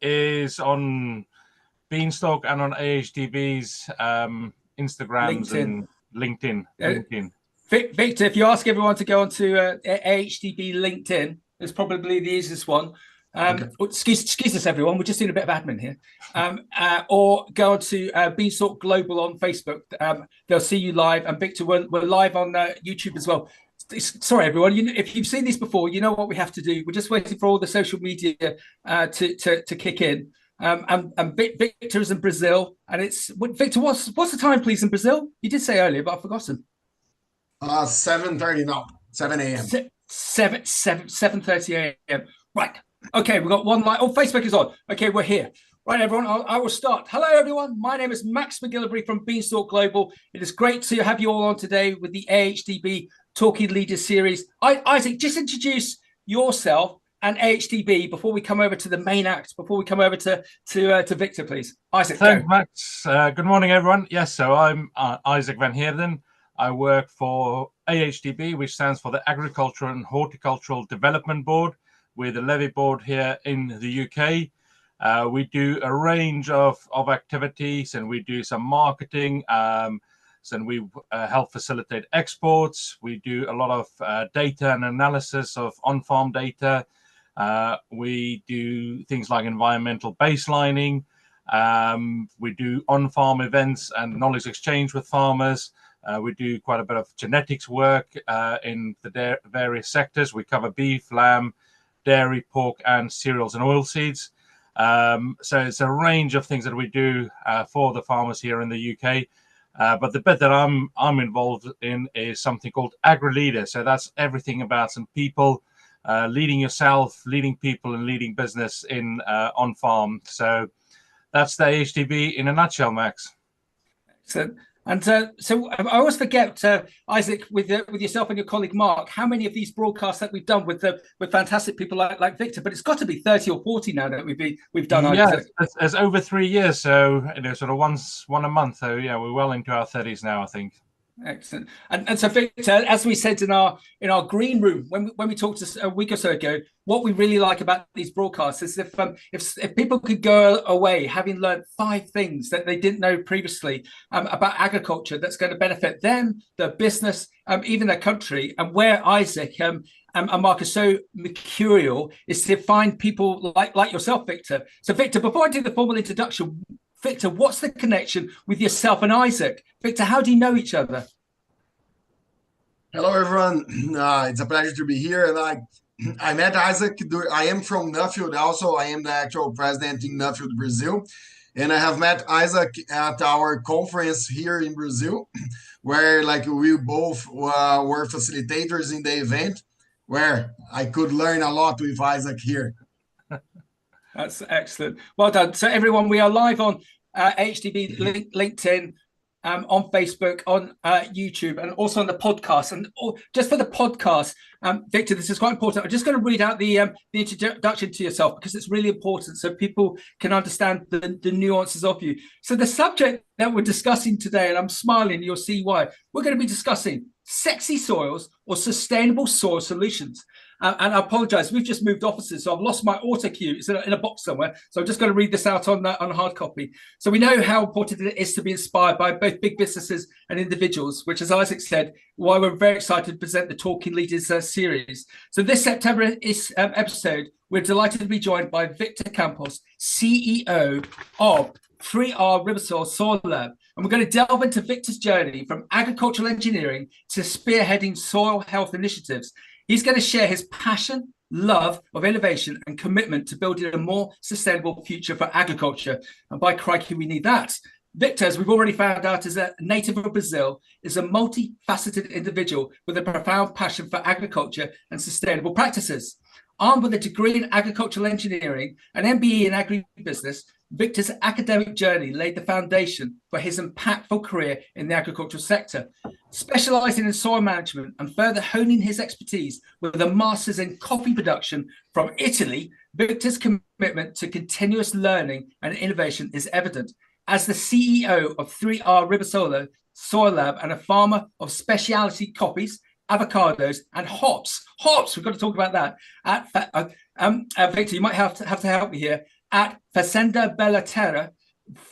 is on Beanstalk and on AHDB's Instagrams and LinkedIn. Victor, if you ask everyone to go onto AHDB LinkedIn, it's probably the easiest one. Okay. Excuse us, everyone. We're just doing a bit of admin here. Or go on to Beanstalk Global on Facebook. They'll see you live. And Victor, we're live on YouTube as well. Sorry, everyone. If you've seen this before, you know what we have to do. We're just waiting for all the social media to kick in. And Victor is in Brazil, and it's Victor. What's the time, please, in Brazil? You did say earlier, but I've forgotten. 7:30 now. 7 a.m. 7:30 a.m. Right. Okay, we've got one light. Oh, Facebook is on. Okay, we're here. Right, everyone, I will start. Hello, everyone. My name is Max McGillivray from Beanstalk Global. It is great to have you all on today with the AHDB Talking Leaders series. Isaac, just introduce yourself and AHDB before we come over to the main act, before we come over to Victor, please. Isaac, thanks, Max. Good morning, everyone. Yes, so I'm Isaac van Heerden. I work for AHDB, which stands for the Agricultural and Horticultural Development Board. We're the levy board here in the UK. We do a range of activities, and we do some marketing. So we help facilitate exports. We do a lot of data and analysis of on-farm data. We do things like environmental baselining. We do on-farm events and knowledge exchange with farmers. We do quite a bit of genetics work in the various sectors. We cover beef, lamb, dairy, pork, and cereals and oilseeds. So it's a range of things that we do for the farmers here in the UK. But the bit that I'm involved in is something called AgriLeader. So that's everything about some people, leading yourself, leading people, and leading business in on farm. So that's the AHDB in a nutshell, Max. Excellent. And so I always forget, Isaac, with yourself and your colleague Mark, how many of these broadcasts that we've done with fantastic people like Victor. But it's got to be 30 or 40 now that we've done. Yeah, it's over 3 years, so sort of one a month. So yeah, we're well into our 30s now, I think. Excellent. And so, Victor, as we said in our green room when we talked a week or so ago, what we really like about these broadcasts is if people could go away having learned 5 things that they didn't know previously about agriculture that's going to benefit them, their business, even their country, and where Isaac and Mark are so mercurial is to find people like yourself, Victor. So, Victor, before I do the formal introduction, Victor, what's the connection with yourself and Isaac? Victor, how do you know each other? Hello, everyone. It's a pleasure to be here. And I met Isaac. I am from Nuffield also. I am the actual president in Nuffield, Brazil. And I have met Isaac at our conference here in Brazil, where we both were facilitators in the event, where I could learn a lot with Isaac here. That's excellent. Well done. So everyone, we are live on HDB LinkedIn, on Facebook, on YouTube, and also on the podcast. And just for the podcast, Victor, this is quite important. I'm just going to read out the introduction to yourself because it's really important so people can understand the nuances of you. So the subject that we're discussing today, and I'm smiling, you'll see why, we're going to be discussing sexy soils or sustainable soil solutions. And I apologize, we've just moved offices, so I've lost my auto cue. It's in a box somewhere. So I'm just going to read this out on hard copy. So we know how important it is to be inspired by both big businesses and individuals, which, as Isaac said, why we're very excited to present the Talking Leaders series. So this September episode, we're delighted to be joined by Victor Campos, CEO of 3R Ribersolo Soil Lab. And we're going to delve into Victor's journey from agricultural engineering to spearheading soil health initiatives. He's going to share his passion, love of innovation, and commitment to building a more sustainable future for agriculture. And by crikey, we need that. Victor, as we've already found out, is a native of Brazil, is a multifaceted individual with a profound passion for agriculture and sustainable practices. Armed with a degree in agricultural engineering and MBE in agribusiness, Victor's academic journey laid the foundation for his impactful career in the agricultural sector. Specializing in soil management and further honing his expertise with a master's in coffee production from Italy, Victor's commitment to continuous learning and innovation is evident. As the CEO of 3R Ribersolo Soil Lab and a farmer of specialty coffees, avocados, and hops. Hops, we've got to talk about that. Victor, you might have to help me here. At Fazenda Bella Terra,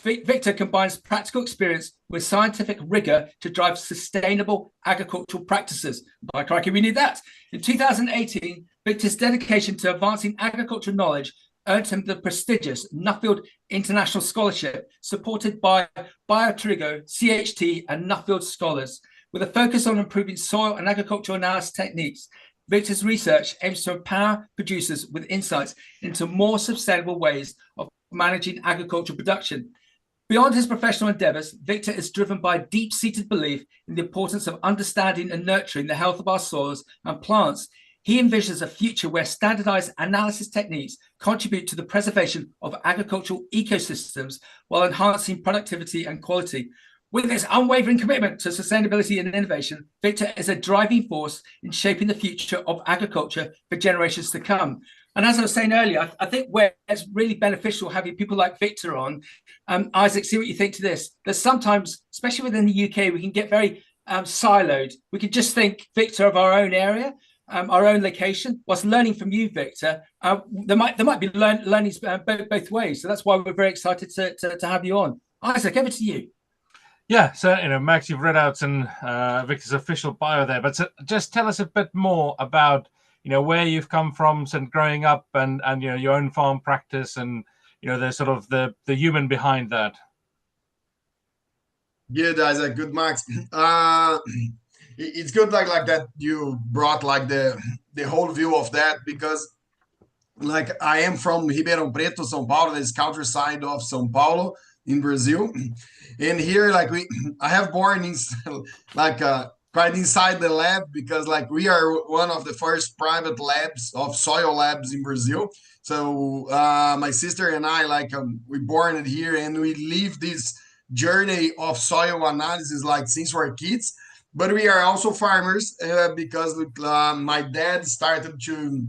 Victor combines practical experience with scientific rigor to drive sustainable agricultural practices. By crikey, we need that. In 2018, Victor's dedication to advancing agricultural knowledge earned him the prestigious Nuffield International Scholarship, supported by Biotrigo, CHT, and Nuffield scholars. With a focus on improving soil and agricultural analysis techniques, Victor's research aims to empower producers with insights into more sustainable ways of managing agricultural production. Beyond his professional endeavors, Victor is driven by a deep-seated belief in the importance of understanding and nurturing the health of our soils and plants. He envisions a future where standardized analysis techniques contribute to the preservation of agricultural ecosystems while enhancing productivity and quality. With his unwavering commitment to sustainability and innovation, Victor is a driving force in shaping the future of agriculture for generations to come. And as I was saying earlier, I think where it's really beneficial having people like Victor on, Isaac, see what you think to this. There's sometimes, especially within the UK, we can get very siloed. We can just think, Victor, of our own area, our own location. Whilst learning from you, Victor, there might be learnings both ways. So that's why we're very excited to have you on. Isaac, over to you. Yeah, so Max, you've read out Victor's official bio there, but just tell us a bit more about where you've come from since growing up, and your own farm practice, and the sort of the human behind that. Good, Isaac. Good, Max. It's good like that you brought like the whole view of that, because like I am from Ribeirão Preto, São Paulo, this countryside of São Paulo in Brazil, and here I have born in quite inside the lab, because like we are one of the first private labs of soil labs in Brazil. So my sister and I we born here, and we live this journey of soil analysis since we're kids. But we are also farmers because my dad started to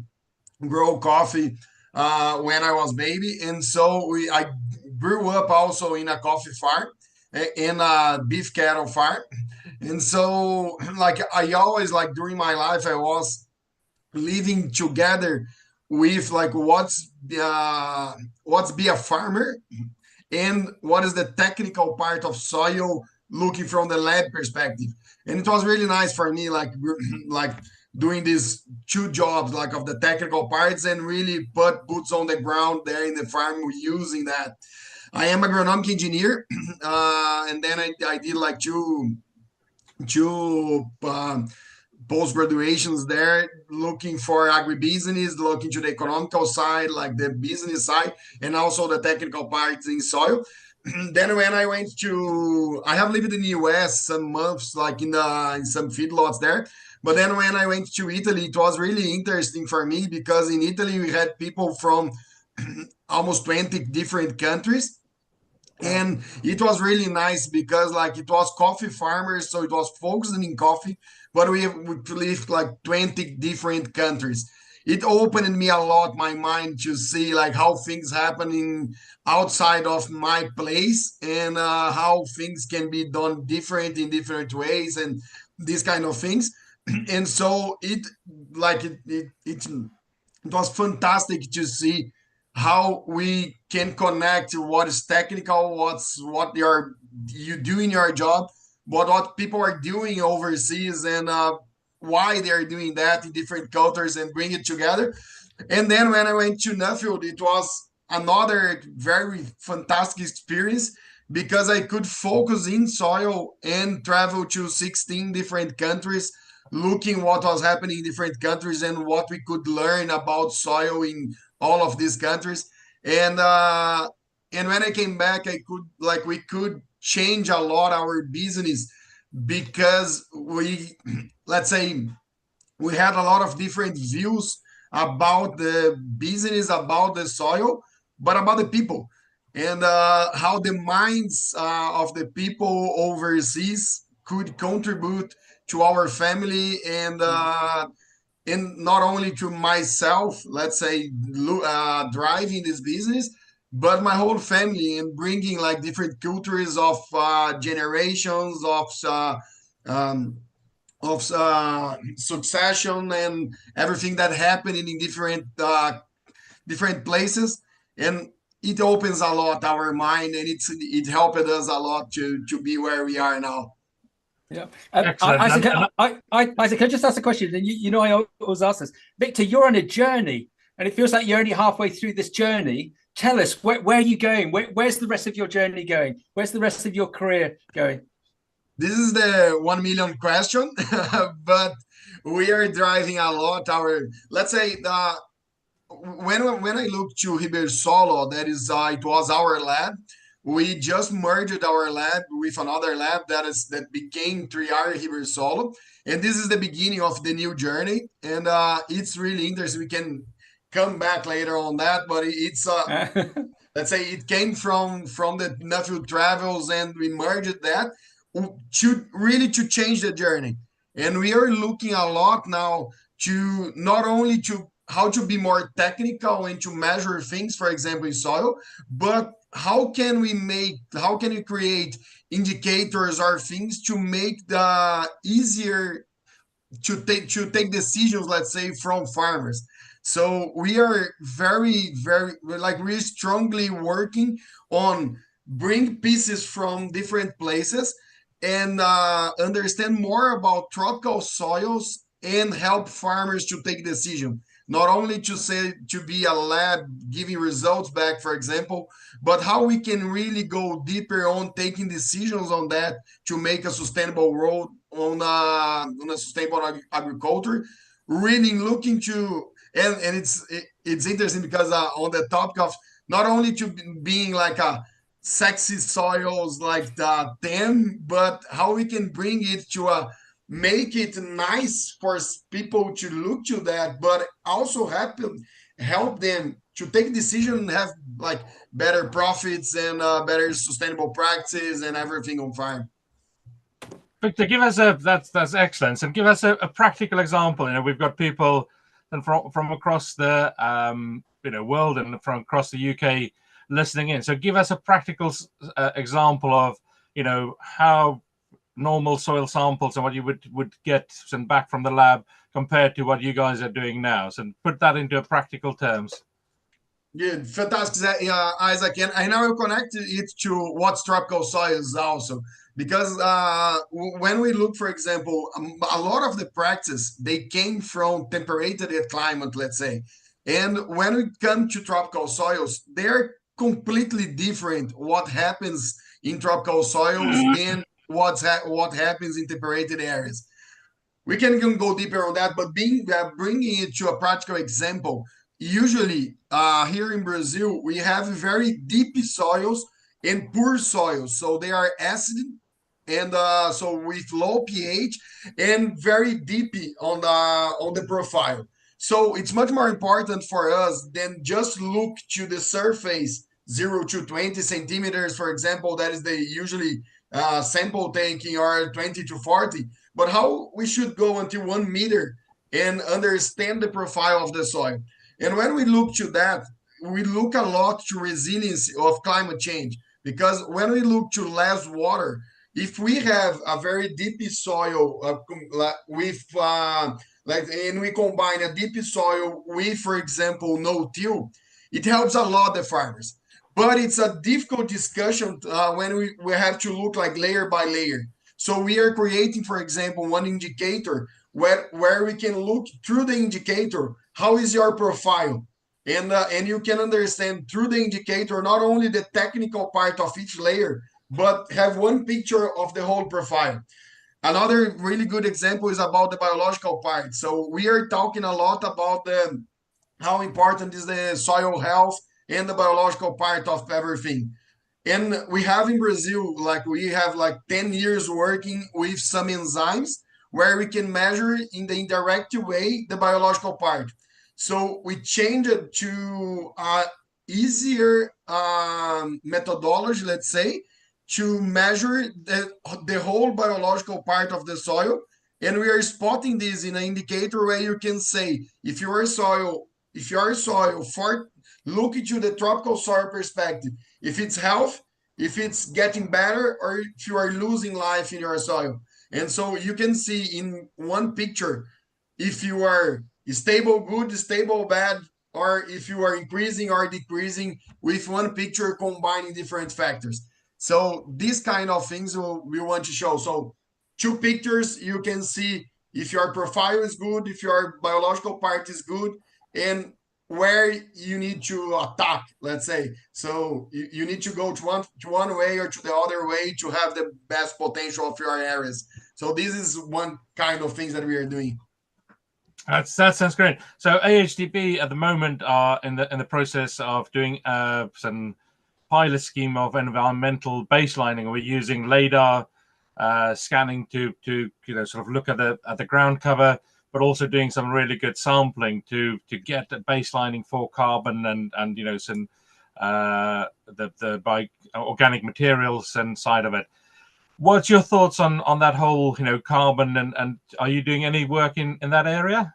grow coffee when I was baby, and so I grew up also in a coffee farm, in a beef cattle farm. And so I always during my life I was living together with what's be a farmer and what is the technical part of soil, looking from the lab perspective. And it was really nice for me doing these two jobs of the technical parts, and really put boots on the ground there in the farm using that. I am agronomic engineer, and then I did two post graduations there, looking for agribusiness, looking to the economical side, the business side, and also the technical parts in soil. Then when I went I have lived in the US some months, in some feedlots there. But then when I went to Italy, it was really interesting for me, because in Italy we had people from almost 20 different countries. And it was really nice because it was coffee farmers, so it was focusing in coffee, but we lived 20 different countries. It opened me a lot my mind to see how things happening outside of my place, and how things can be done different in different ways, and these kind of things. And so it was fantastic to see how we can connect what is technical, what you do in your job, but what people are doing overseas, and why they're doing that in different cultures, and bring it together. And then when I went to Nuffield, it was another very fantastic experience, because I could focus in soil and travel to 16 different countries, looking what was happening in different countries and what we could learn about soil in all of these countries. And when I came back, we could change a lot our business, because let's say we had a lot of different views about the business, about the soil, but about the people, and how the minds of the people overseas could contribute to our family, and not only to myself, let's say, driving this business, but my whole family, and bringing different cultures of generations of succession, and everything that happened in different places. And it opens a lot our mind, and it helped us a lot to be where we are now. Yeah. Excellent. Isaac, can I just ask a question? And you know, I always ask this. Victor, you're on a journey, and it feels like you're only halfway through this journey. Tell us, where are you going? Where's the rest of your journey going? Where's the rest of your career going? This is the 1 million question, but we are driving a lot. Let's say, when I look to Ribersolo, that is, it was our lab. We just merged our lab with another lab that became 3R Ribersolo, and this is the beginning of the new journey. And it's really interesting. We can come back later on that, but it's let's say it came from the Nuffield Travels, and we merged that to change the journey. And we are looking a lot now to not only to how to be more technical and to measure things, for example, in soil, but how can we create indicators or things to make the easier to take decisions, let's say, from farmers. So we are very really strongly working on bring pieces from different places and understand more about tropical soils and help farmers to take decision. Not only to be a lab giving results back, for example, but how we can really go deeper on taking decisions on that to make a sustainable road on a sustainable agriculture. Really looking to, and it's interesting because on the topic of not only to being like a sexy soils like the 10, but how we can bring it to make it nice for people to look to that, but also help them to take decisions and have like better profits and better sustainable practices and everything on farm. Victor, give us that's excellent, and give us a practical example. We've got people and from across the world and from across the UK listening in. So give us a practical example of how normal soil samples and what you would get sent back from the lab compared to what you guys are doing now. So put that into practical terms. Yeah, fantastic, Isaac. And I now connect it to what's tropical soils also, because when we look, for example, a lot of the practice, they came from temperated climate, let's say. And when we come to tropical soils, they're completely different what happens in tropical soils than what happens in temperated areas. We can go deeper on that, but bringing it to a practical example, usually here in Brazil, we have very deep soils and poor soils. So they are acid and so with low pH and very deep on the profile. So it's much more important for us than just look to the surface 0 to 20 centimeters, for example. That is the usually sample taking, or 20 to 40, but how we should go until 1 meter and understand the profile of the soil. And when we look to that, we look a lot to resilience of climate change, because when we look to less water, if we have a very deep soil and we combine a deep soil with, for example, no till, it helps a lot the farmers. But it's a difficult discussion when we have to look like layer by layer. So we are creating, for example, one indicator where we can look through the indicator, how is your profile? And you can understand through the indicator not only the technical part of each layer, but have one picture of the whole profile. Another really good example is about the biological part. So we are talking a lot about how important is the soil health and the biological part of everything. And we have in Brazil, we have 10 years working with some enzymes where we can measure in the indirect way the biological part. So we changed it to easier methodology, let's say, to measure the whole biological part of the soil. And we are spotting this in an indicator where you can say, if your soil look into the tropical soil perspective, if it's health, if it's getting better, or if you are losing life in your soil. And so you can see in one picture if you are stable, good, stable, bad, or if you are increasing or decreasing with one picture combining different factors. So these kind of things we want to show. So 2 pictures, you can see if your profile is good, if your biological part is good, and where you need to attack, let's say. So you need to go to one way or to the other way to have the best potential of your areas. So this is one kind of things that we are doing. That sounds great. So AHDB at the moment are in the process of doing some pilot scheme of environmental baselining. We're using LiDAR scanning to sort of look at the ground cover, but also doing some really good sampling to get the baselining for carbon and some the by organic materials and side of it. What's your thoughts on that whole carbon and are you doing any work in that area?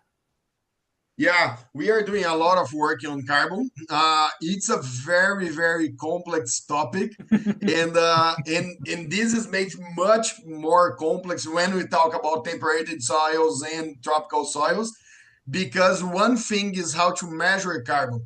Yeah, we are doing a lot of work on carbon. It's a very, very complex topic, and this is made much more complex when we talk about temperated soils and tropical soils, because one thing is how to measure carbon,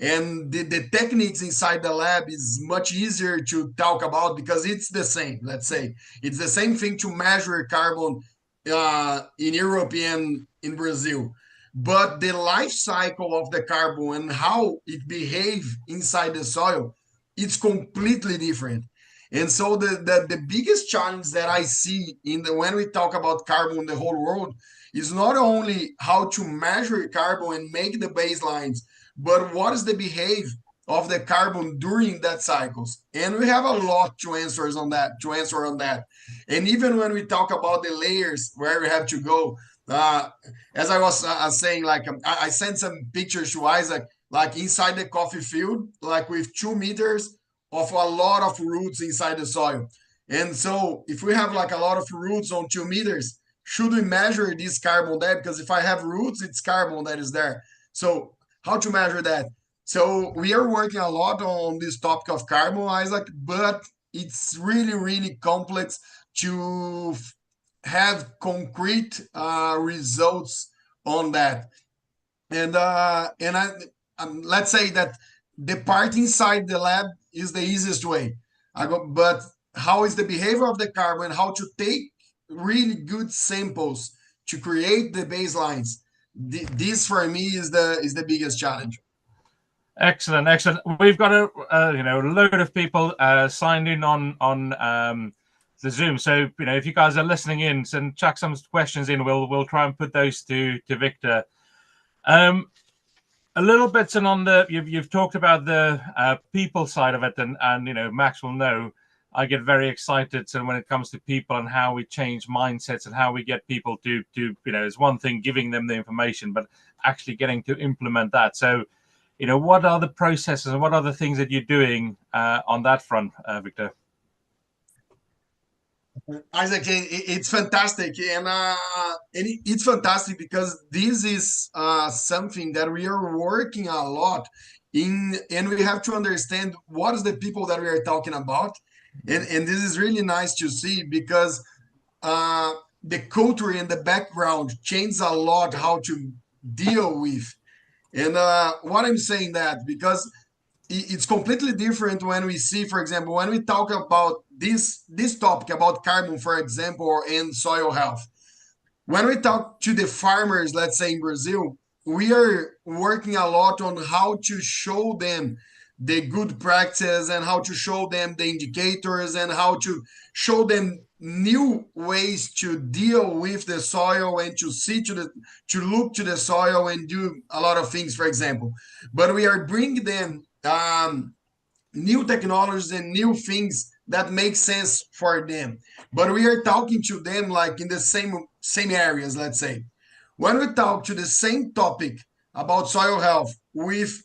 and the techniques inside the lab is much easier to talk about because it's the same. Let's say it's the same thing to measure carbon in Europe and in Brazil. But the life cycle of the carbon and how it behaves inside the soil, it's completely different. And so the biggest challenge that I see when we talk about carbon in the whole world is not only how to measure carbon and make the baselines, but what is the behavior of the carbon during that cycles. And we have a lot to answer on that. And even when we talk about the layers where we have to go, as I was saying, like I sent some pictures to Isaac, like inside the coffee field, like with 2 meters of a lot of roots inside the soil. And so if we have like a lot of roots on 2 meters, should we measure this carbon there? Because if I have roots, it's carbon that is there. So how to measure that? So we are working a lot on this topic of carbon, Isaac, but it's really, really complex to have concrete results on that. And let's say that the part inside the lab is the easiest way. But how is the behavior of the carbon? How to take really good samples to create the baselines? This for me is the biggest challenge. Excellent. We've got a load of people signed in on the Zoom. So if you guys are listening in, and chuck some questions in, we'll try and put those to Victor. A little bit on the you've talked about the people side of it, and Max will know I get very excited. So when it comes to people and how we change mindsets and how we get people to it's one thing giving them the information, but actually getting to implement that. So what are the processes and what are the things that you're doing on that front, Victor? Isaac, it's fantastic, and it's fantastic because this is something that we are working a lot in, and we have to understand what is the people that we are talking about, and this is really nice to see because the culture and the background changes a lot how to deal with, and what I'm saying that because it's completely different when we see, for example, when we talk about this topic about carbon, for example, and soil health. When we talk to the farmers, let's say in Brazil, we are working a lot on how to show them the good practice and how to show them the indicators and how to show them new ways to deal with the soil and to look to the soil and do a lot of things, for example. But we are bringing them new technologies and new things that make sense for them. But we are talking to them like in the same areas, let's say. When we talk to the same topic about soil health with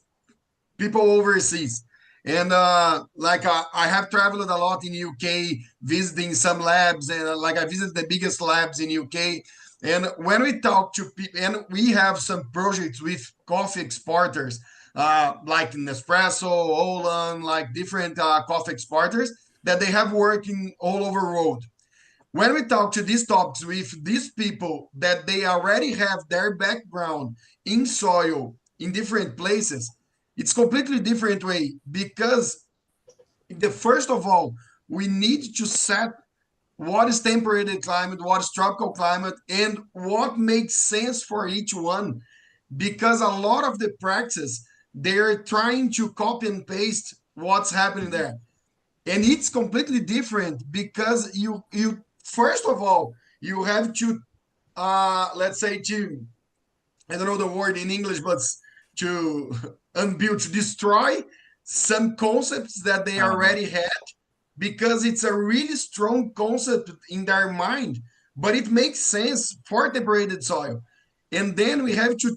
people overseas, and I have traveled a lot in UK, visiting some labs, and I visited the biggest labs in UK. And when we talk to people, and we have some projects with coffee exporters, like Nespresso, Olan, like different coffee exporters that they have working all over the world. When we talk to these topics with these people that they already have their background in soil in different places, it's completely different way, because first of all, we need to set what is temperate climate, what is tropical climate, and what makes sense for each one. Because a lot of the practice, they're trying to copy and paste what's happening there. And it's completely different, because you first of all, you have to, let's say, to, I don't know the word in English, but to unbuild, to destroy some concepts that they already had, because it's a really strong concept in their mind, but it makes sense for temperated soil. And then we have to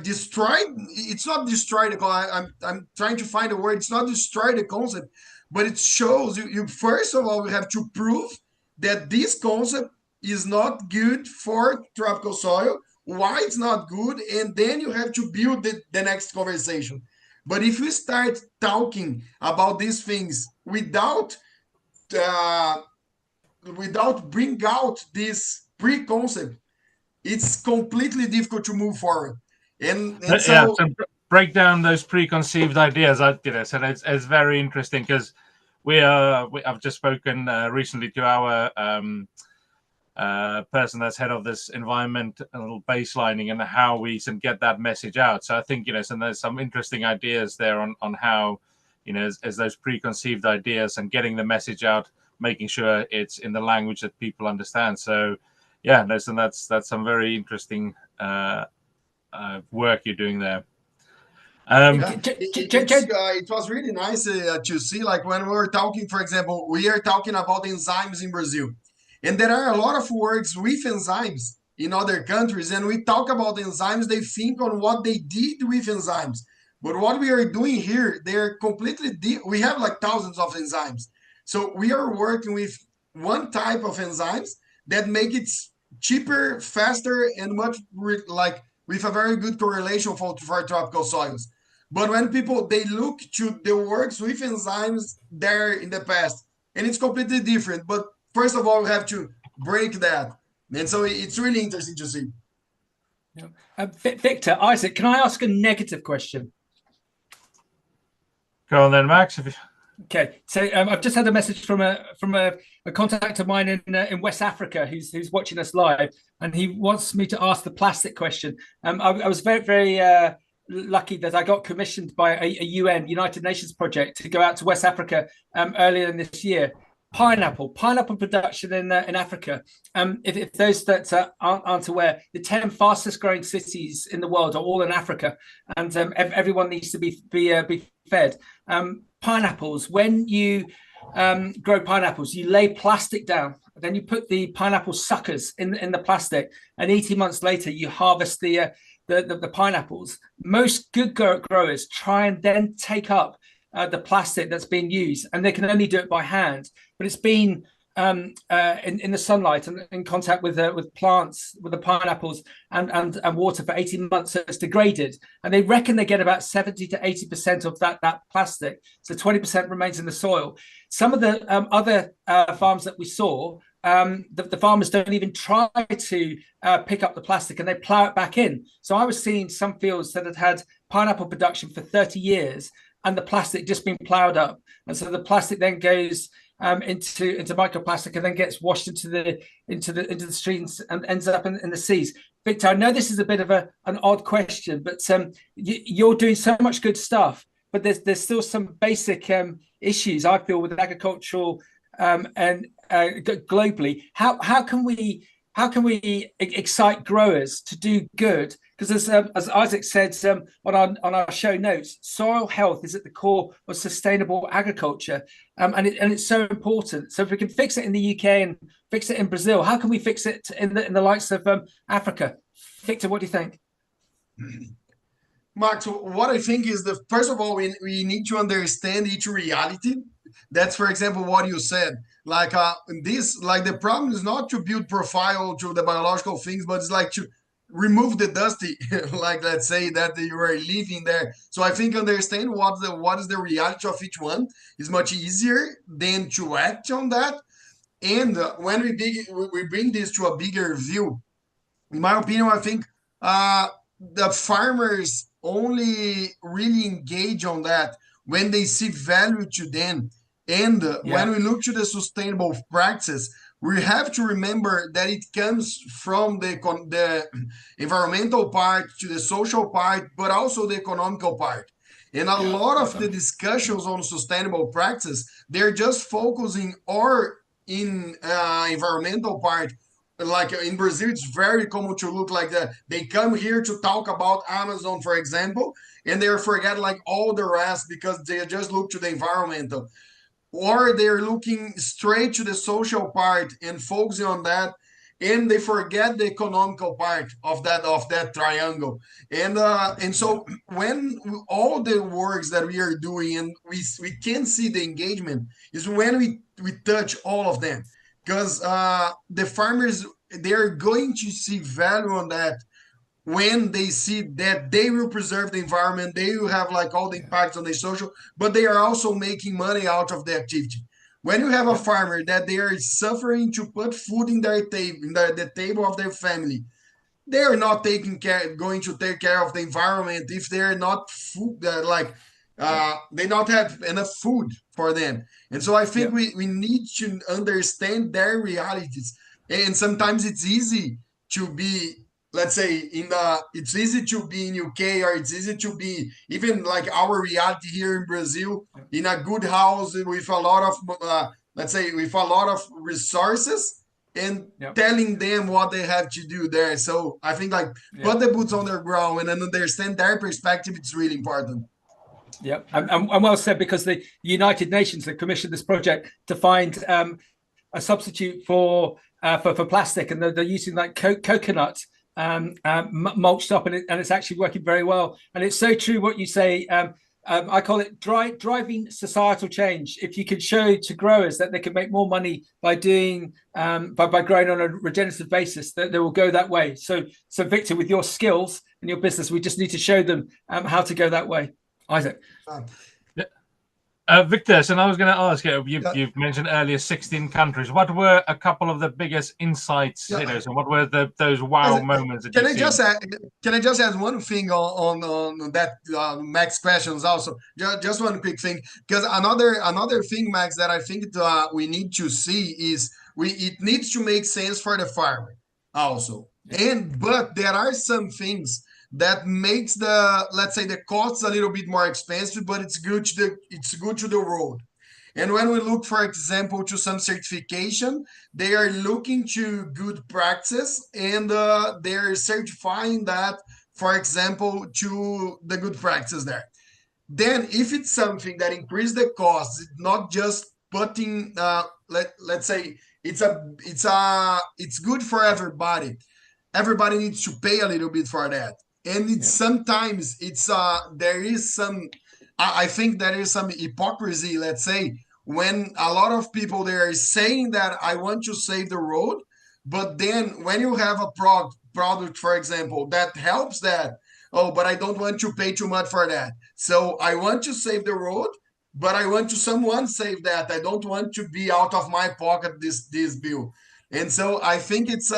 destroy. It's not destroy the. I'm trying to find a word. It's not destroy the concept, but it shows you. First of all, we have to prove that this concept is not good for tropical soil. Why it's not good, and then you have to build the next conversation. But if we start talking about these things without bring out this pre-concept, it's completely difficult to move forward. And so break down those preconceived ideas. So it's very interesting, because I've just spoken recently to our person that's head of this environmental baselining, and how we can get that message out. So I think, so there's some interesting ideas there on how, as those preconceived ideas, and getting the message out, making sure it's in the language that people understand. So that's some very interesting work you're doing there. It was really nice to see, like, when we were talking, for example, we are talking about enzymes in Brazil. And there are a lot of works with enzymes in other countries, and we talk about enzymes, they think on what they did with enzymes. But what we are doing here, they're completely we have like thousands of enzymes. So we are working with one type of enzymes that make it cheaper, faster, and much with a very good correlation for tropical soils. But when they look to the works with enzymes there in the past, and it's completely different. But first of all, we have to break that. And so it's really interesting to see. Victor, Isaac, can I ask a negative question? Go on then, Max. Okay, so I've just had a message from a contact of mine in West Africa who's watching us live, and he wants me to ask the plastic question. I was very, very lucky that I got commissioned by a United Nations project to go out to West Africa earlier in this year. Pineapple production in Africa. If those that aren't aware, the 10 fastest growing cities in the world are all in Africa, and everyone needs to be fed. Pineapples, when you grow pineapples, you lay plastic down, then you put the pineapple suckers in the plastic, and 18 months later you harvest the pineapples. Most good growers try and then take up the plastic that's being used, and they can only do it by hand. But it's been in the sunlight and in contact with plants, with the pineapples and water for 18 months, so it's degraded. And they reckon they get about 70 to 80% of that plastic. So 20% remains in the soil. Some of the other farms that we saw, the farmers don't even try to pick up the plastic, and they plow it back in. So I was seeing some fields that had pineapple production for 30 years, and the plastic just been plowed up. And so the plastic then goes into microplastic, and then gets washed into the streams and ends up in the seas. Victor, I know this is a bit of an odd question, but you're doing so much good stuff, but there's still some basic issues, I feel, with agricultural and globally. How can we excite growers to do good? Because as Isaac said on our show notes, soil health is at the core of sustainable agriculture, and it's so important. So if we can fix it in the UK and fix it in Brazil, how can we fix it in the likes of Africa? Victor, what do you think? Max, what I think is first of all, we need to understand each reality. That's, for example, what you said. Like the problem is not to build profile to the biological things, but it's like to remove the dusty, like let's say that you are living there. So I think understand what is the reality of each one is much easier than to act on that. And when we bring this to a bigger view, in my opinion, I think the farmers only really engage on that when they see value to them. And when we look to the sustainable practice, we have to remember that it comes from the environmental part to the social part, but also the economical part. And a lot of the discussions on sustainable practice, they're just focusing or in environmental part. Like in Brazil, it's very common to look like that. They come here to talk about Amazon, for example, and they forget like all the rest because they just look to the environmental, or they're looking straight to the social part and focusing on that, and they forget the economical part of that triangle. And so when all the works that we are doing and we can see the engagement is when we touch all of them, because the farmers, they're going to see value on that when they see that they will preserve the environment, they will have like all the impacts on the social, but they are also making money out of the activity. When you have a farmer that they are suffering to put food in their table, in the table of their family, they are not going to take care of the environment if they're not food, they not have enough food for them. And so I think we need to understand their realities. And sometimes it's easy to be, let's say, it's easy to be in UK, or it's easy to be even like our reality here in Brazil, in a good house with a lot of let's say with a lot of resources, and telling them what they have to do there. So I think like put the boots on their ground and understand their perspective. It's really important. Yeah, and well said, because the United Nations have commissioned this project to find a substitute for plastic, and they're using like coconut mulched up, and it's actually working very well. And it's so true what you say. I call it driving societal change. If you can show to growers that they can make more money by doing by growing on a regenerative basis, that they will go that way. So Victor, with your skills and your business, we just need to show them how to go that way. Isaac. Victor, so I was going to ask you, you've mentioned earlier 16 countries. What were a couple of the biggest insights, so what were those wow moments? Can I just add one thing on that, Max questions also? Just one quick thing, because another thing, Max, that I think we need to see is it needs to make sense for the farmer also. But there are some things that makes let's say the costs a little bit more expensive, but it's good to the road. And when we look, for example, to some certification, they are looking to good practice, and they're certifying that, for example, to the good practice there. Then if it's something that increases the costs, it's not just putting let's say it's good for everybody. Everybody needs to pay a little bit for that. And sometimes there is some, I think there is some hypocrisy, let's say, when a lot of people, they are saying that I want to save the road, but then when you have a product, for example, that helps that, but I don't want to pay too much for that. So I want to save the road, but I want to someone save that. I don't want to be out of my pocket this bill. And so I think it's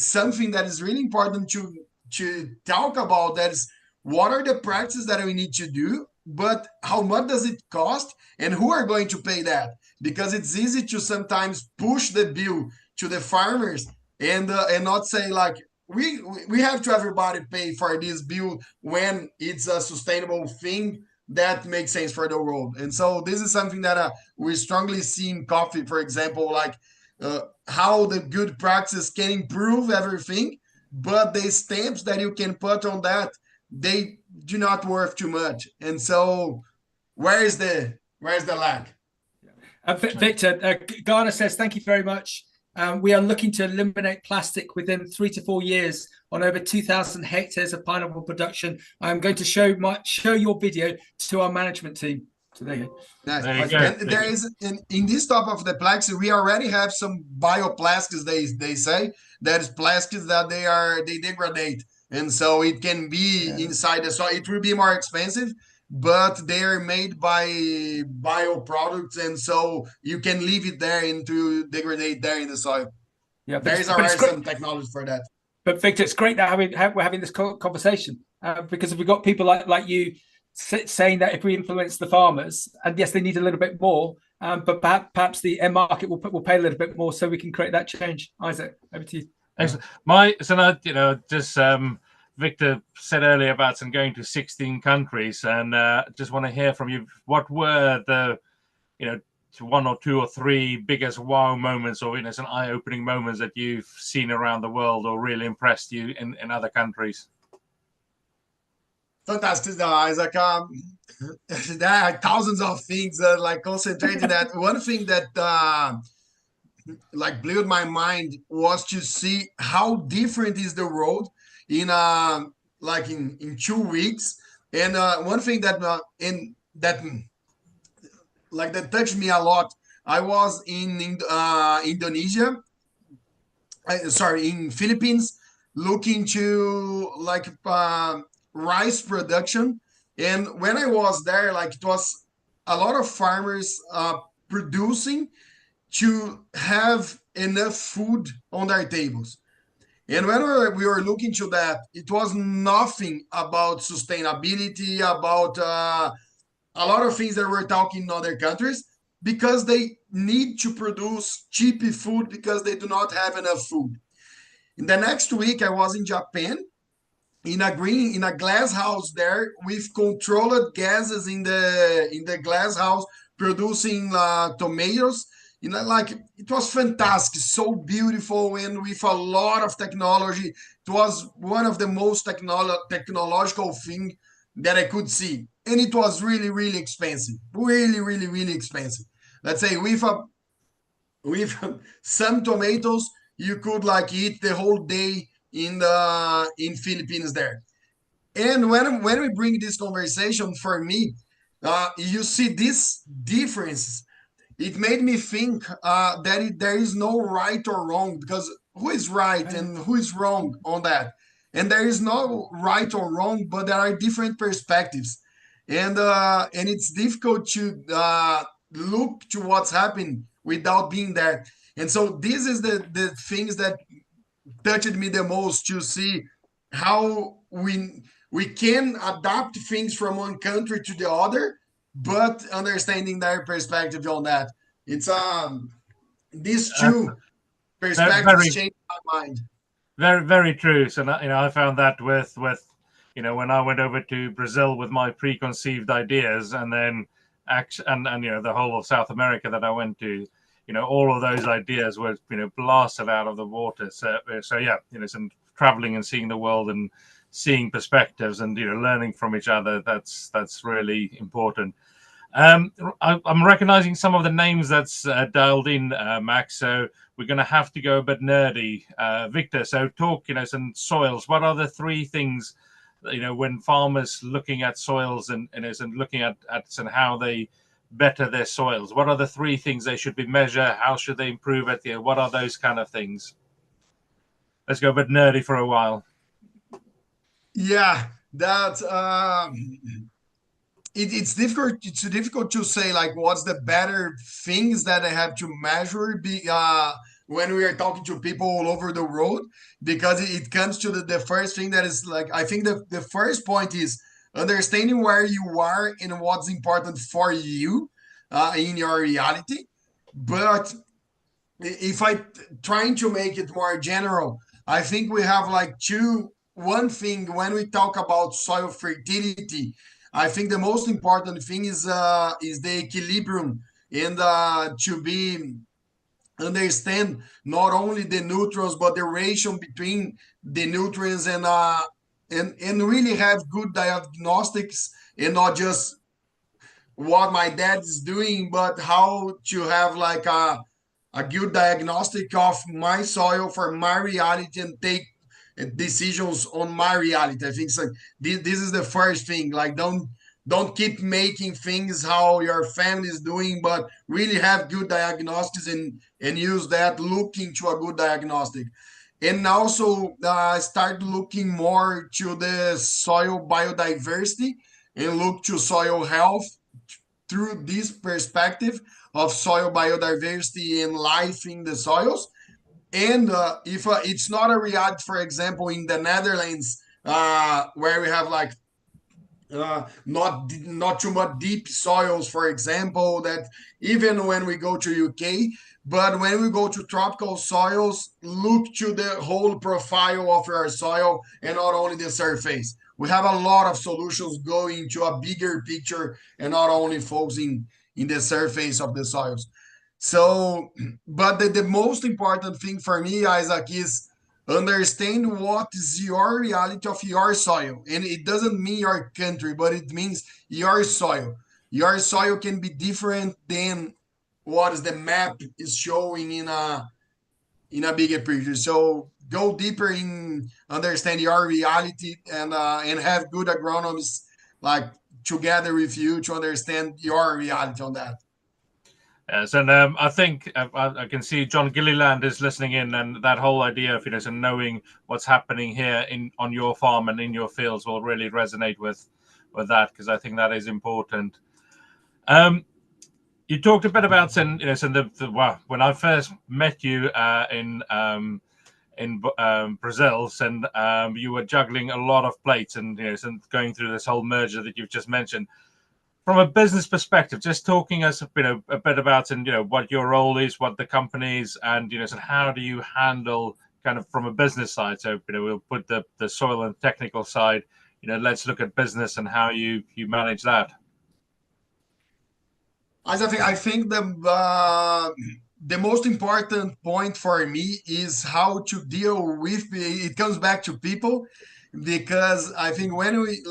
something that is really important to talk about. That is, what are the practices that we need to do, but how much does it cost, and who are going to pay that? Because it's easy to sometimes push the bill to the farmers and not say like we have to everybody pay for this bill when it's a sustainable thing that makes sense for the world. And so this is something that we strongly see in coffee, for example, like how the good practice can improve everything, but the stamps that you can put on that, they do not worth too much. And so where's the lag? Victor, Ghana says, thank you very much. We are looking to eliminate plastic within 3 to 4 years on over 2,000 hectares of pineapple production. I'm going to show your video to our management team. So there you go. Nice. There you go. And there is in this top of the plastic, we already have some bioplastics. They say that is plastics that they degrade, and so it can be inside the soil. It will be more expensive, but they are made by bioproducts, and so you can leave it there and to degrade there in the soil. Yeah, there is already some technology for that. But Victor, it's great that we're having this conversation because we've got people like you saying that if we influence the farmers, and yes, they need a little bit more, but perhaps the end market will pay a little bit more, so we can create that change. Isaac, over to you. Excellent. Victor said earlier about going to 16 countries, and just want to hear from you. What were the, one or two or three biggest wow moments, or some eye-opening moments that you've seen around the world, or really impressed you in other countries? Fantastic, Isaac. There are thousands of things concentrating that. One thing that blew my mind was to see how different is the road in 2 weeks. And one thing that that touched me a lot. I was in Indonesia, in Philippines, looking to rice production. And when I was there, it was a lot of farmers producing to have enough food on their tables. And when we were looking to that, it was nothing about sustainability, about a lot of things that we're talking in other countries, because they need to produce cheap food because they do not have enough food. In the next week, I was in Japan, in a glass house there with controlled gases in the glass house, producing tomatoes. It was fantastic, so beautiful, and with a lot of technology. It was one of the most technological thing that I could see. And it was really, really expensive. Really, really, really expensive. Let's say with some tomatoes, you could eat the whole day in Philippines there. And when we bring this conversation, for me, you see these differences. It made me think that there is no right or wrong, because who is right and who is wrong on that? And there is no right or wrong, but there are different perspectives. And it's difficult to look to what's happening without being there. And so this is the things that touched me the most, to see how we can adapt things from one country to the other, but understanding their perspective on that. It's these two perspectives changed my mind. Very, very true. So I found that with when I went over to Brazil with my preconceived ideas, and then the whole of South America that I went to, all of those ideas were blasted out of the water. So yeah, some traveling and seeing the world and seeing perspectives and learning from each other. That's really important. I'm recognizing some of the names that's dialed in, Max. So we're going to have to go a bit nerdy. Victor, so talk, some soils. What are the three things, when farmers looking at soils and looking at and how they better their soils? What are the three things they should be measure? How should they improve it? What are those kind of things? Let's go a bit nerdy for a while. Yeah, that's it's difficult. It's difficult to say what's the better things that I have to measure when we are talking to people all over the world, because it comes to the first thing that is I think the first point is understanding where you are and what's important for you in your reality. But if I trying to make it more general, I think we have one thing when we talk about soil fertility. I think the most important thing is the equilibrium, and to be understand not only the nutrients but the ratio between the nutrients, and really have good diagnostics, and not just what my dad is doing, but how to have a good diagnostic of my soil for my reality and take decisions on my reality. I think this is the first thing. Don't keep making things how your family is doing, but really have good diagnostics and use that, looking to a good diagnostic. And also start looking more to the soil biodiversity and look to soil health through this perspective of soil biodiversity and life in the soils. And if it's not a reality, for example, in the Netherlands, where we have like not too much deep soils, for example, that even when we go to UK, but when we go to tropical soils, look to the whole profile of our soil and not only the surface. We have a lot of solutions going to a bigger picture and not only focusing in the surface of the soils. So, but the most important thing for me, Isaac, is understand what is your reality of your soil. And it doesn't mean your country, but it means your soil. Your soil can be different than what is the map is showing in a bigger picture. So go deeper in understand your reality and have good agronomists like together with you to understand your reality on that. Yes, and I think I can see John Gilliland is listening in, and that whole idea of and knowing what's happening here on your farm and in your fields will really resonate with that, because I think that is important. You talked a bit about when I first met you in Brazil, and you were juggling a lot of plates and going through this whole merger that you've just mentioned. From a business perspective, just talking us a bit about what your role is, what the company is, and so how do you handle kind of from a business side? So we'll put the soil and technical side. Let's look at business and how you manage that. I think the most important point for me is how to deal with it comes back to people, because I think when we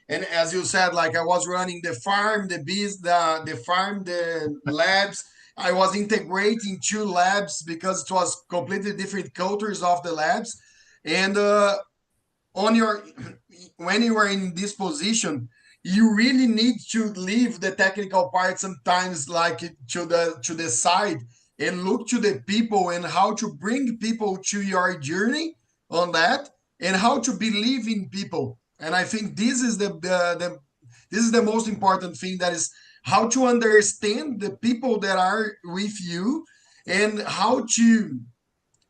and as you said, like I was running the farm, the bees, the farm, the labs. I was integrating two labs because it was completely different cultures of the labs, and on your when you are in this position, you really need to leave the technical part sometimes like to the side and look to the people and how to bring people to your journey on that and how to believe in people. And I think this is this is the most important thing, that is how to understand the people that are with you and how to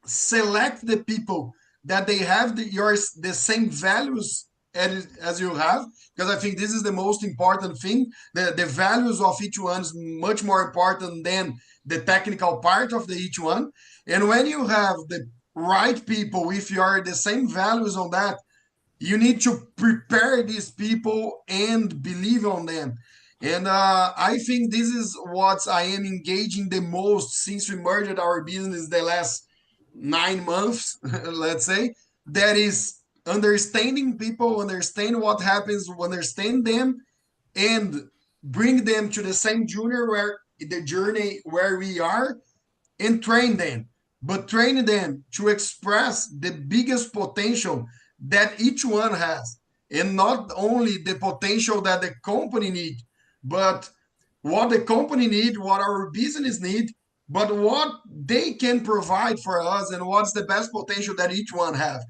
select the people that they have the same values as you have, because I think this is the most important thing. The values of each one is much more important than the technical part of the each one. And when you have the right people with the same values on that, you need to prepare these people and believe on them. And I think this is what I am engaging the most since we merged our business the last 9 months, let's say. That is understanding people, understand what happens, understand them, and bring them to the same journey where we are, and train them. But train them to express the biggest potential that each one has, and not only the potential that the company needs, but what the company needs, what our business needs, but what they can provide for us and what's the best potential that each one have.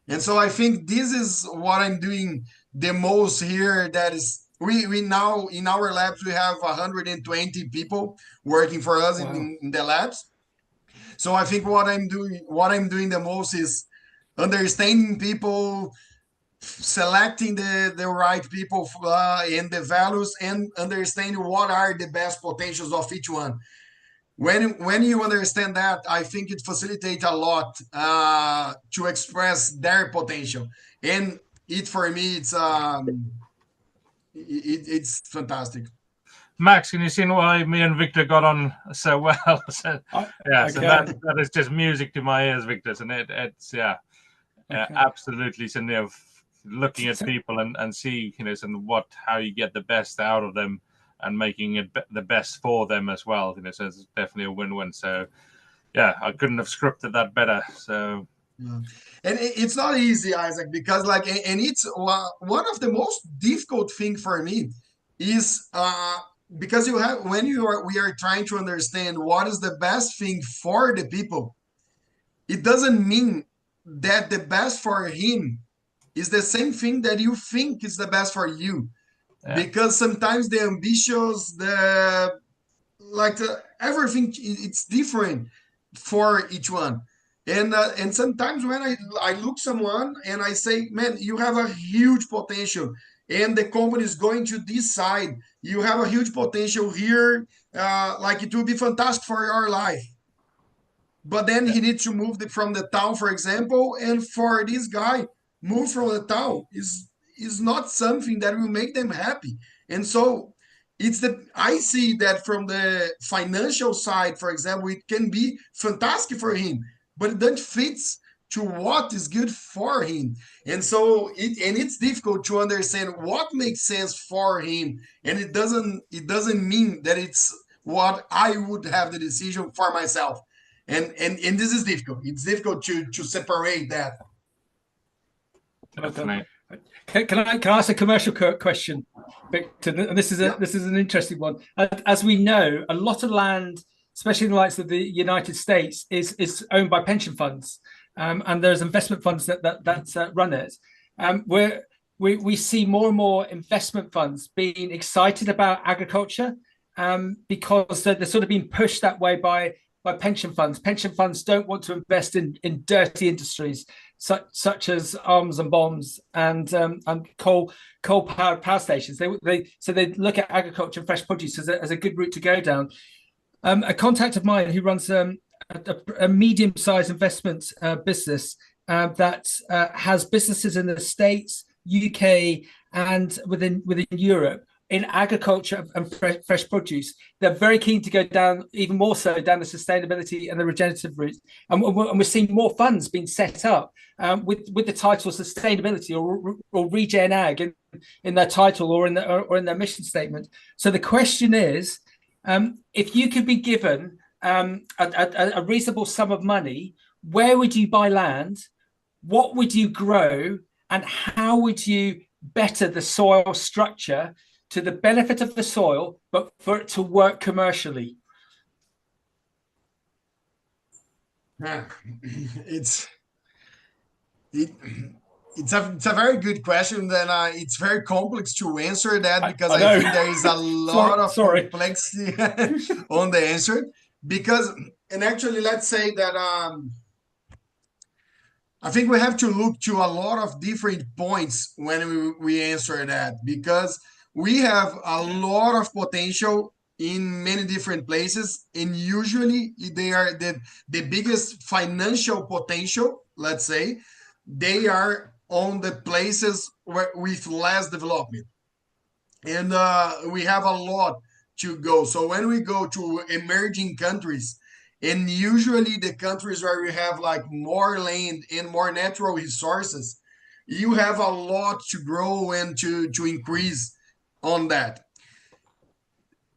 And so I think this is what I'm doing the most here. That is, we now in our labs we have 120 people working for us. Wow. in the labs. So I think what I'm doing the most is understanding people, selecting the right people and the values, and understanding what are the best potentials of each one. When you understand that, I think it facilitates a lot to express their potential. And for me, it's fantastic. Max, can you see why me and Victor got on so well? So that is just music to my ears, Victor. And it's absolutely. So looking at people and see how you get the best out of them and making it the best for them as well. So it's definitely a win-win. So yeah, I couldn't have scripted that better. So. Yeah. And it's not easy, Isaac, because and it's one of the most difficult thing for me is because we are trying to understand what is the best thing for the people. It doesn't mean that the best for him is the same thing that you think is the best for you. Yeah. Because sometimes the ambitions, everything, it's different for each one. And sometimes when I look someone and I say, man, you have a huge potential, and the company is going to decide you have a huge potential here, like it will be fantastic for your life. But then he needs to move from the town, for example, and for this guy, move from the town is not something that will make them happy. And so I see that from the financial side, for example, it can be fantastic for him, but it doesn't fit to what is good for him. And so it's difficult to understand what makes sense for him. And it doesn't mean that it's what I would have the decision for myself. And this is difficult. It's difficult to separate that. Definitely. Can I ask a commercial question, Victor? And this is an interesting one. As we know, a lot of land, especially in the likes of the United States, is owned by pension funds, and there's investment funds that run it. Where we see more and more investment funds being excited about agriculture, because they're sort of being pushed that way by pension funds. Pension funds don't want to invest in dirty industries such as arms and bombs and coal-powered power stations. They look at agriculture and fresh produce as a good route to go down. A contact of mine who runs a medium-sized investment business that has businesses in the States, UK, and within Europe, in agriculture and fresh produce. They're very keen to go down, even more so, down the sustainability and the regenerative route. And we're seeing more funds being set up with the title sustainability or regen ag in their title or in their mission statement. So the question is, if you could be given a reasonable sum of money, where would you buy land? What would you grow? And how would you better the soil structure to the benefit of the soil, but for it to work commercially? It's a very good question, and it's very complex to answer that, because I think there is a lot of complexity on the answer. And actually, let's say that I think we have to look to a lot of different points when we answer that, because we have a lot of potential in many different places, and usually they are the biggest financial potential, let's say, they are on the places with less development. And we have a lot to go. So when we go to emerging countries, and usually the countries where we have like more land and more natural resources, you have a lot to grow and to increase on that.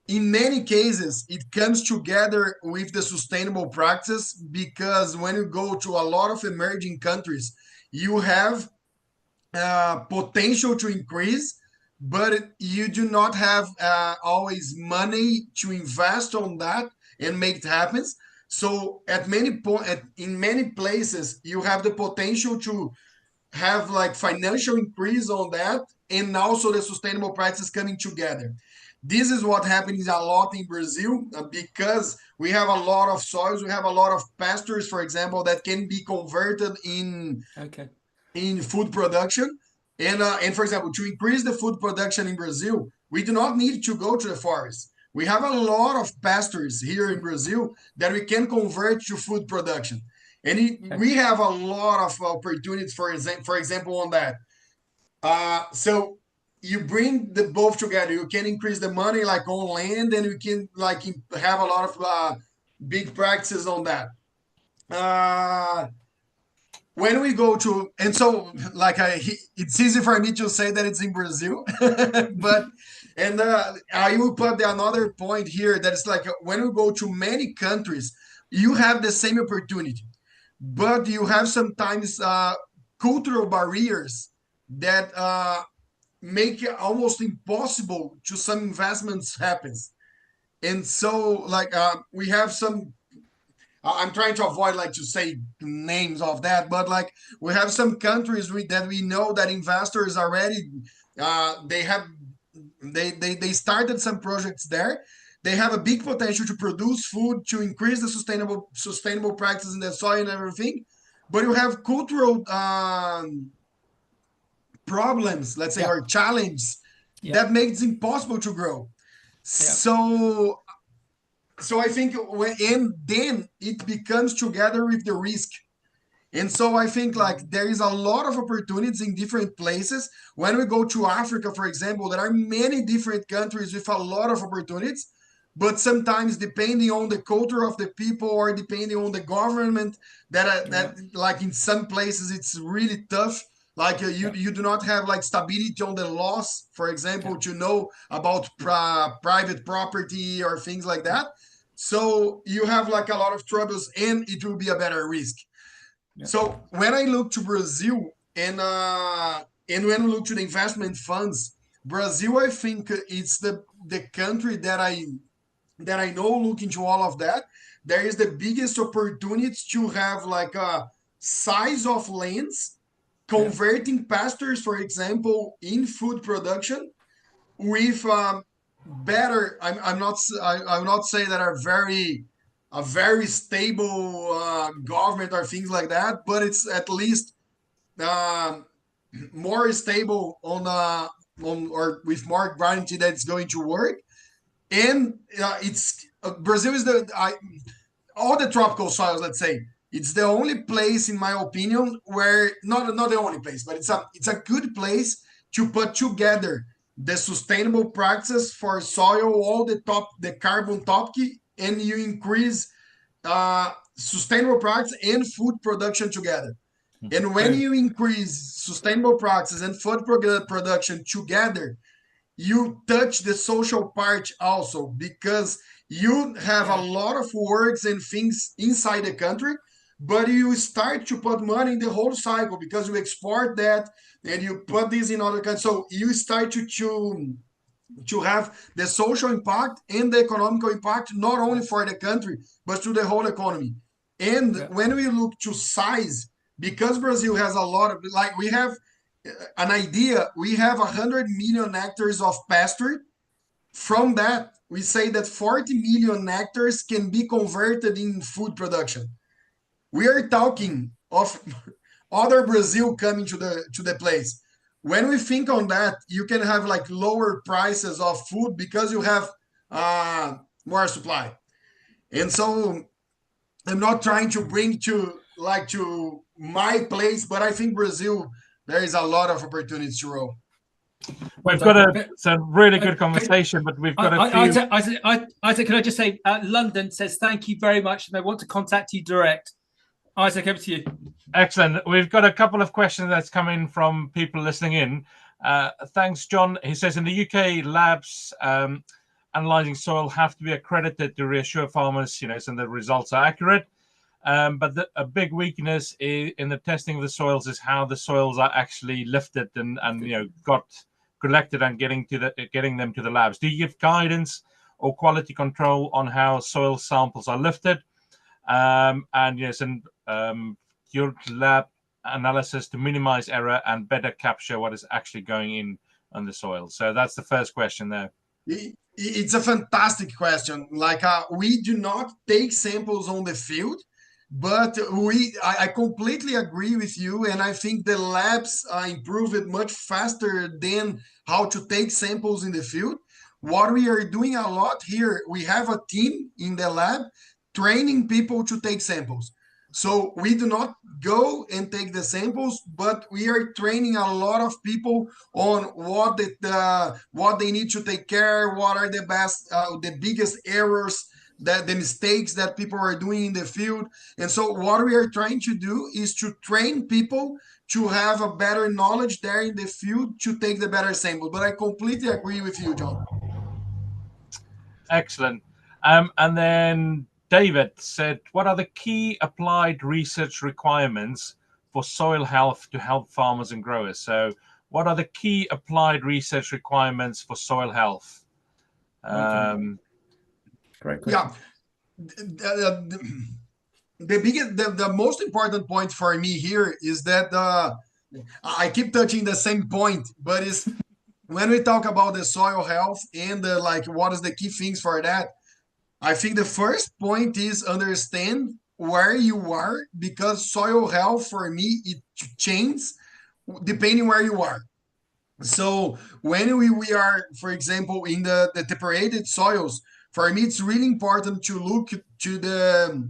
In many cases, it comes together with the sustainable practice, because when you go to a lot of emerging countries, you have potential to increase, but you do not have always money to invest on that and make it happen. So in many places, you have the potential to have like financial increase on that, and also the sustainable practices coming together. This is what happens a lot in Brazil, because we have a lot of soils, we have a lot of pastures, for example, that can be converted in food production. And for example, to increase the food production in Brazil, we do not need to go to the forest. We have a lot of pastures here in Brazil that we can convert to food production. And we have a lot of opportunities, for example, on that. So you bring the both together. You can increase the money like on land, and you can like have a lot of big practices on that. When we go to, and so like it's easy for me to say that it's in Brazil, but I will put another point here that it's like when we go to many countries, you have the same opportunity, but you have sometimes cultural barriers that make it almost impossible to some investments happens. And so like we have some, I'm trying to avoid like to say names of that, but like we have some countries that we know that investors already they started some projects there, they have a big potential to produce food, to increase the sustainable practices in the soil and everything. But you have cultural problems, let's say, or challenges that makes it impossible to grow. So I think then it becomes together with the risk. And so I think like there is a lot of opportunities in different places. When we go to Africa, for example, there are many different countries with a lot of opportunities, but sometimes depending on the culture of the people or depending on the government, that like in some places it's really tough. Like you do not have like stability on the laws, for example, to know about private property or things like that. So you have like a lot of troubles, and it will be a better risk. So when I look to Brazil and when we look to the investment funds, Brazil, I think it's the country that I know, looking to all of that, there is the biggest opportunity to have like a size of lands, converting pastures, for example, in food production with better. I will not say that are a very stable government or things like that, but it's at least more stable on or with more guarantee that it's going to work. And it's Brazil is all the tropical soils, let's say, it's the only place, in my opinion, where not the only place, but it's a good place to put together the sustainable practices for soil, all the carbon topic, and you increase sustainable practice and food production together. And when you increase sustainable practices and food production together, you touch the social part also, because you have a lot of works and things inside the country, but you start to put money in the whole cycle because you export that and you put this in other countries. So you start to have the social impact and the economical impact, not only for the country, but to the whole economy. And when we look to size, because Brazil has a lot of, like we have an idea, we have 100 million hectares of pasture. From that, we say that 40 million hectares can be converted in food production. We are talking of other Brazil coming to the place. When we think on that, you can have like lower prices of food because you have more supply. And so I'm not trying to bring to my place, but I think Brazil, there is a lot of opportunities to grow. We've got it's a really good conversation, but we've got a few. Isaac, can I just say, London says thank you very much, and they want to contact you direct. Isaac, over to you. Excellent. We've got a couple of questions that's coming from people listening in. Thanks, John. He says in the UK, labs analyzing soil have to be accredited to reassure farmers, so the results are accurate. But a big weakness in the testing of the soils is how the soils are actually lifted and got collected and getting them to the labs. Do you give guidance or quality control on how soil samples are lifted? Your lab analysis to minimize error and better capture what is actually going in on the soil. So that's the first question there. It's a fantastic question. Like we do not take samples on the field, but I completely agree with you, and I think the labs improve it much faster than how to take samples in the field. What we are doing a lot here, we have a team in the lab training people to take samples. So we do not go and take the samples, but we are training a lot of people on what they need to take care, what are the biggest errors, the mistakes that people are doing in the field. And so what we are trying to do is to train people to have a better knowledge there in the field to take the better sample. But I completely agree with you, John. Excellent. And then David said, what are the key applied research requirements for soil health to help farmers and growers? So what are the key applied research requirements for soil health? Great question. Yeah. The most important point for me here is that I keep touching the same point, but when we talk about the soil health and like what is the key things for that, I think the first point is understand where you are, because soil health for me it changes depending where you are. So when we are, for example, in the temperated soils, for me it's really important to look to the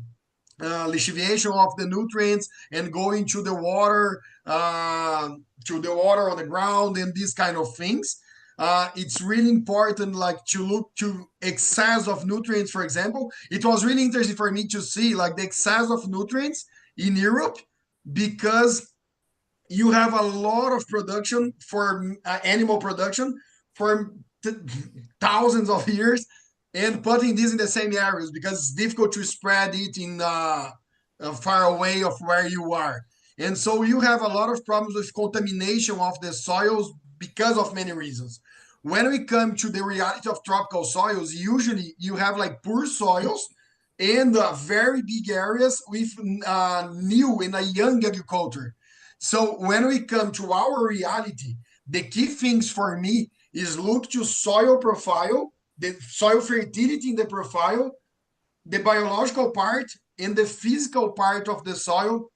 lixiviation of the nutrients and going to the water on the ground and these kind of things. It's really important like to look to excess of nutrients. For example, it was really interesting for me to see like the excess of nutrients in Europe, because you have a lot of production for animal production for thousands of years, and putting this in the same areas because it's difficult to spread it in far away of where you are. And so you have a lot of problems with contamination of the soils because of many reasons. When we come to the reality of tropical soils, usually you have like poor soils and very big areas with new and a young agriculture. So when we come to our reality, the key things for me is look to soil profile, the soil fertility in the profile, the biological part, and the physical part of the soil,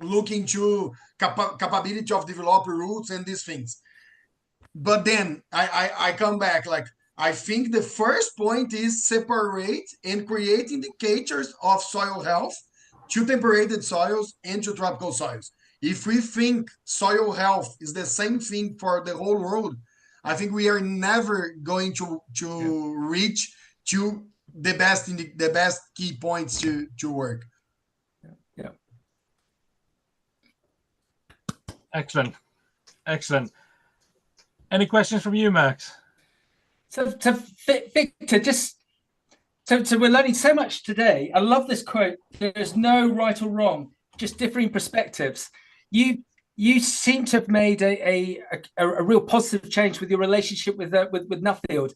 looking to capability of develop roots and these things. But then I come back, like, I think the first point is separate and create indicators of soil health to temperated soils and to tropical soils. If we think soil health is the same thing for the whole world, I think we are never going to reach to the best key points to work. Yeah. Excellent. Any questions from you, Max? So Victor, so we're learning so much today. I love this quote. There's no right or wrong, just differing perspectives. You seem to have made a real positive change with your relationship with Nuffield.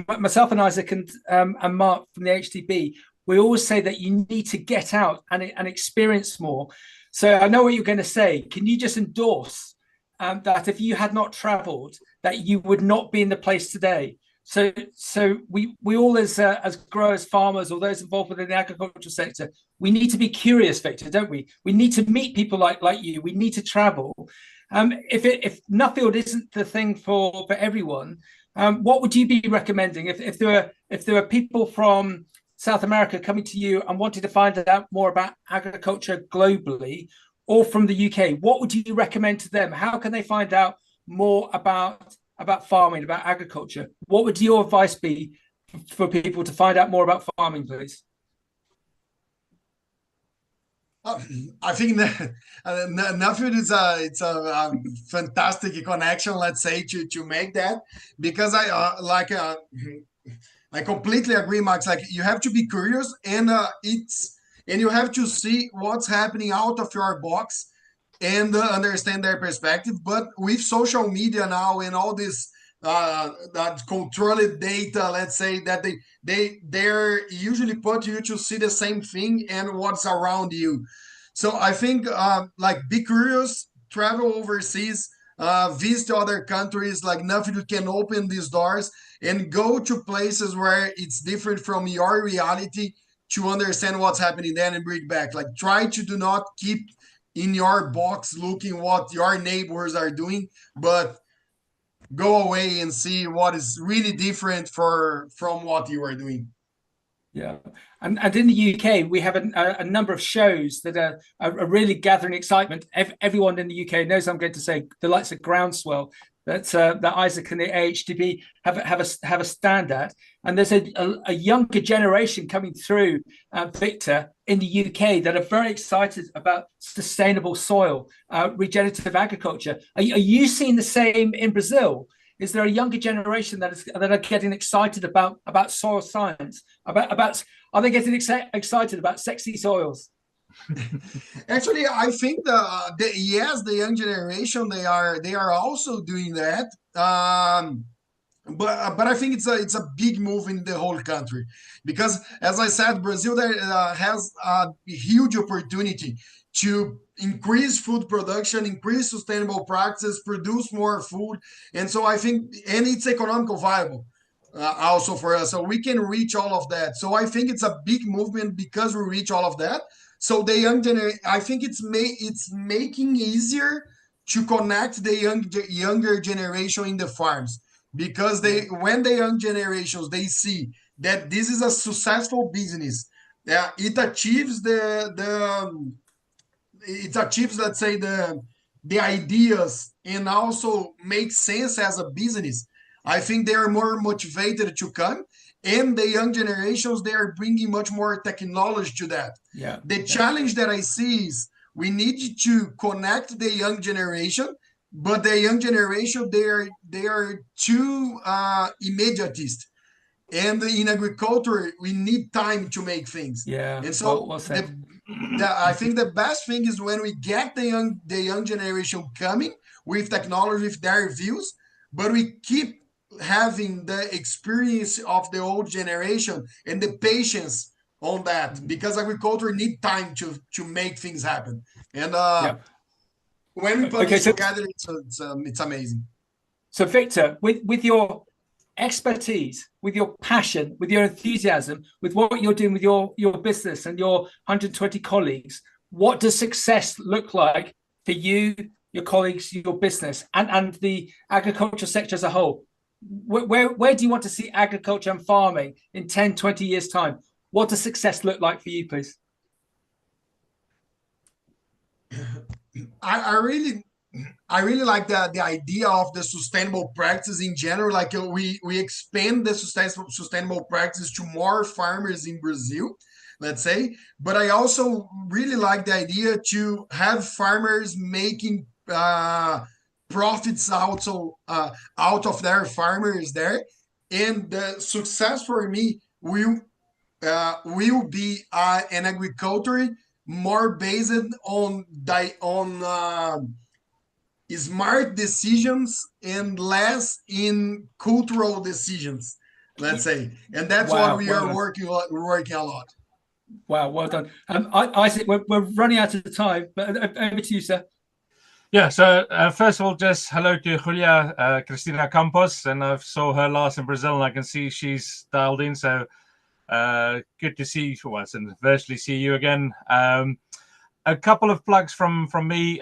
Myself and Isaac and Mark from the AHDB, we always say that you need to get out and experience more. So I know what you're going to say. Can you just endorse that if you had not travelled, that you would not be in the place today? So we all as growers, farmers, or those involved within the agricultural sector, we need to be curious, Victor, don't we? We need to meet people like you. We need to travel. If Nuffield isn't the thing for everyone, what would you be recommending if there were people from South America coming to you and wanting to find out more about agriculture globally, or from the UK? What would you recommend to them? How can they find out more about farming, about agriculture? What would your advice be for people to find out more about farming, please? I think Nuffield is a fantastic connection, let's say, to make that, because I completely agree, Max. Like, you have to be curious, and you have to see what's happening out of your box and understand their perspective. But with social media now and all this that controlled data, let's say, that they're usually put you to see the same thing and what's around you. So I think like, be curious, travel overseas, visit other countries. Like, Nuffield can open these doors and go to places where it's different from your reality to understand what's happening there and bring back. Like, try to do not keep in your box looking what your neighbors are doing, but go away and see what is really different from what you are doing. Yeah, and in the UK, we have a number of shows that are really gathering excitement. Everyone in the UK knows I'm going to say the likes of Groundswell that Isaac and the AHDB have a stand at, and there's a younger generation coming through, Victor, in the UK that are very excited about sustainable soil, regenerative agriculture. Are you seeing the same in Brazil? Is there a younger generation that are getting excited about soil science? Are they getting excited about sexy soils? Actually, I think the young generation, they are also doing that. but I think it's a big move in the whole country, because as I said, Brazil there has a huge opportunity to increase food production, increase sustainable practices, produce more food, and so I think, and it's economical viable also for us, so we can reach all of that. So I think it's a big movement because we reach all of that. So the young generation, I think it's making easier to connect the younger generation in the farms, because when the young generations, they see that this is a successful business, it achieves let's say the ideas, and also makes sense as a business. I think they are more motivated to come, and the young generations, they are bringing much more technology to that. The challenge that I see is we need to connect the young generation, but the young generation, they are too immediatist, and in agriculture we need time to make things. And so I think the best thing is when we get the young generation coming with technology, with their views, but we keep having the experience of the old generation and the patience on that, because agriculture need time to make things happen. And when we put this together, it's amazing. So Victor, with your expertise, with your passion, with your enthusiasm, with what you're doing with your business and your 120 colleagues, what does success look like for you, your colleagues, your business, and the agriculture sector as a whole? Where do you want to see agriculture and farming in 10, 20 years' time? What does success look like for you, please? I really like the idea of the sustainable practice in general. Like we expand the sustainable practice to more farmers in Brazil, let's say. But I also really like the idea to have farmers making profits also out of their farmers there. And the success for me will be an agriculture more based on smart decisions and less in cultural decisions, let's say. And that's what we are working a lot. Wow, well done. Isaac, we're running out of time, but over to you, sir. Yeah, so first of all, just hello to Julia Cristina Campos, and I saw her last in Brazil, and I can see she's dialed in, so good to see you, and virtually see you again. A couple of plugs from me,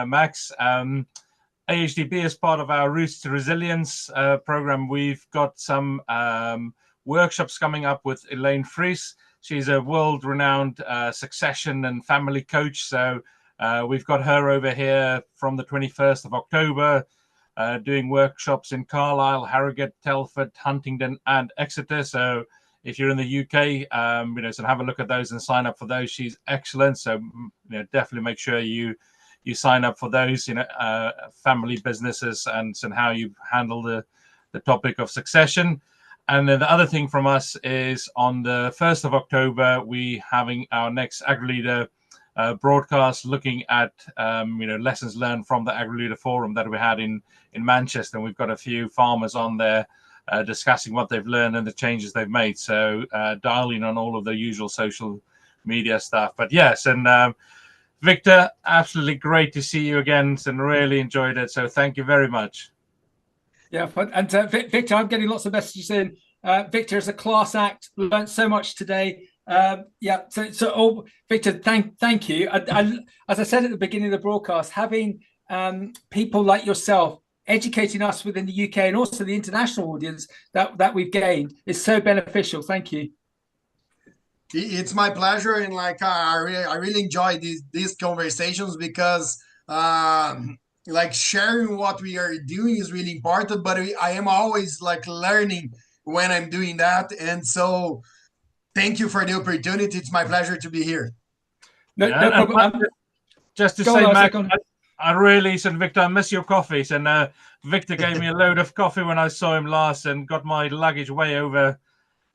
Max. AHDB, as part of our Roots to Resilience program, we've got some workshops coming up with Elaine Fries. She's a world-renowned succession and family coach, so we've got her over here from the 21st of October doing workshops in Carlisle, Harrogate, Telford, Huntingdon, and Exeter. So if you're in the UK, so have a look at those and sign up for those. She's excellent. So definitely make sure you sign up for those. Family businesses and how you handle the topic of succession. And then the other thing from us is on the 1st of October, we having our next AgriLeader broadcast, looking at lessons learned from the AgriLeader forum that we had in Manchester. And we've got a few farmers on there discussing what they've learned and the changes they've made. So dial in on all of the usual social media stuff. But yes, and Victor, absolutely great to see you again, and really enjoyed it. So thank you very much. Yeah, and Victor, I'm getting lots of messages in. Victor is a class act. We learned so much today. Victor, thank you. As I said at the beginning of the broadcast, having people like yourself educating us within the UK and also the international audience that we've gained is so beneficial. Thank you. It's my pleasure, and I really enjoy these conversations, because sharing what we are doing is really important. But I am always learning when I'm doing that, and so thank you for the opportunity. It's my pleasure to be here. No problem. Just to say, Mac, I really said, Victor, I miss your coffees. And Victor gave me a load of coffee when I saw him last, and got my luggage way over,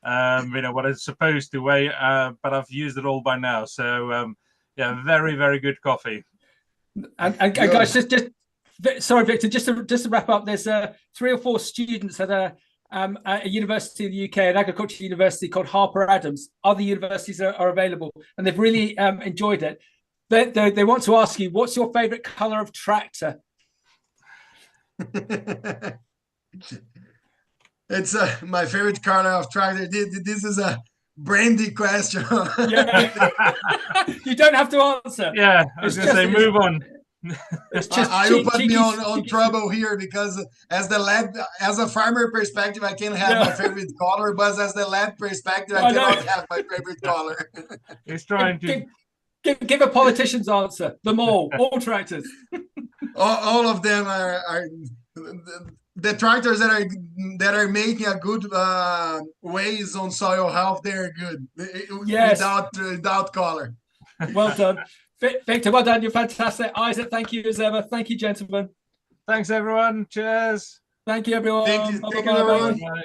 what it's supposed to weigh. But I've used it all by now. So, very, very good coffee. And guys, just Sorry, Victor, just to wrap up, there's 3 or 4 students at a university in the UK, an agricultural university called Harper Adams. Other universities are available, and they've really enjoyed it. They want to ask you, what's your favorite color of tractor? It's my favorite color of tractor. This is a brandy question. Yeah. You don't have to answer. Yeah, I was going to say, move on. It's just you put me on trouble here, because as a farmer perspective, I can have my favorite color, but as the lab perspective, I cannot have my favorite color. He's trying to give a politician's answer. Them all tractors. All of them are the tractors that are making a good ways on soil health. They're good. Yes. Without color. Well done. Victor, well done. You're fantastic. Isaac, thank you as ever. Thank you, gentlemen. Thanks, everyone. Cheers. Thank you, everyone. Thank you, everyone. Bye.